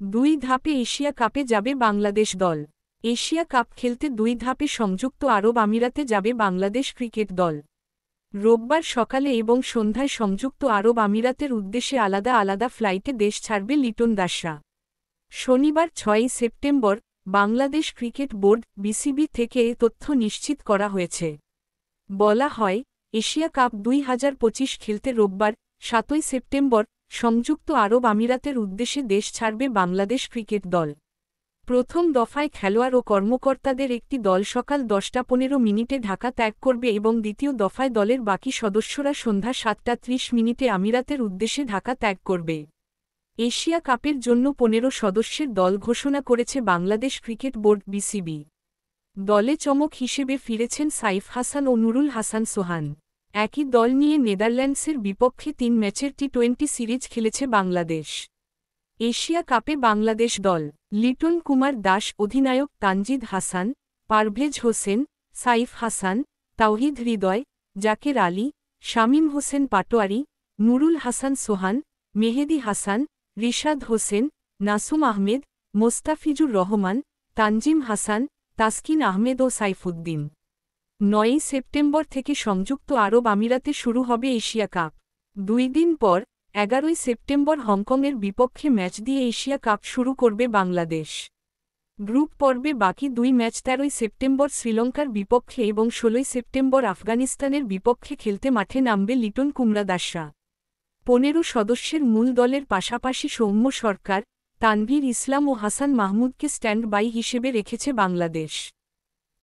দুই ধাপে এশিয়া কাপে যাবে বাংলাদেশ দল। এশিয়া কাপ খেলতে দুই ধাপে সংযুক্ত আরব আমিরাতে যাবে বাংলাদেশ ক্রিকেট দল। রোববার সকালে এবং সন্ধ্যায় সংযুক্ত আরব আমিরাতের উদ্দেশ্যে আলাদা আলাদা ফ্লাইটে দেশ ছাড়বে লিটন দাসরা। শনিবার ৬ September Bangladesh cricket board BCB থেকে এ তথ্য নিশ্চিত করা হয়েছে। বলা হয়, এশিয়া কাপ ২০২৫ খেলতে রোববার ৭ সেপ্টেম্বর সংযুক্ত আরব আমিরাতের উদ্দেশ্যে দেশ ছাড়বে বাংলাদেশ ক্রিকেট দল। প্রথম দফায় খেলোয়াড় ও কর্মকর্তাদের একটি দল সকাল ১০টা ১৫ ঢাকা ত্যাগ করবে এবং দ্বিতীয় দফায় দলের বাকি সদস্যরা সন্ধ্যা ৭টা ৩০ আমিরাতের উদ্দেশ্যে ঢাকা ত্যাগ করবে। এশিয়া কাপের জন্য ১৫ সদস্যের দল ঘোষণা করেছে বাংলাদেশ ক্রিকেট বোর্ড বিসিবি। দলে চমক হিসেবে ফিরেছেন সাইফ হাসান ও নুরুল হাসান সোহান। একই দল নিয়ে নেদারল্যান্ডসের বিপক্ষে ৩ ম্যাচের টি-২০ সিরিজ খেলেছে বাংলাদেশ। এশিয়া কাপে বাংলাদেশ দল: লিটন কুমার দাস অধিনায়ক, তানজিদ হাসান, পারভেজ হোসেন, সাইফ হাসান, তাওহিদ হৃদয়, জাকের আলী, শামীম হোসেন পাটোয়ারি, নুরুল হাসান সোহান, মেহেদী হাসান, রিশাদ হোসেন, নাসুম আহমেদ, মোস্তাফিজুর রহমান, তানজিম হাসান, তাসকিন আহমেদ ও সাইফুদ্দিন। ৯ সেপ্টেম্বর থেকে সংযুক্ত আরব আমিরাতে শুরু হবে এশিয়া কাপ। ২ দিন পর ১১ সেপ্টেম্বর হংকংয়ের বিপক্ষে ম্যাচ দিয়ে এশিয়া কাপ শুরু করবে বাংলাদেশ। গ্রুপ পর্বে বাকি ২ ম্যাচ ১৩ সেপ্টেম্বর শ্রীলঙ্কার বিপক্ষে এবং ১৬ সেপ্টেম্বর আফগানিস্তানের বিপক্ষে খেলতে মাঠে নামবে লিটন কুমরা দাসরা। ১৫ সদস্যের মূল দলের পাশাপাশি সৌম্য সরকার, তানভীর ইসলাম ও হাসান মাহমুদকে স্ট্যান্ড বাই হিসেবে রেখেছে বাংলাদেশ।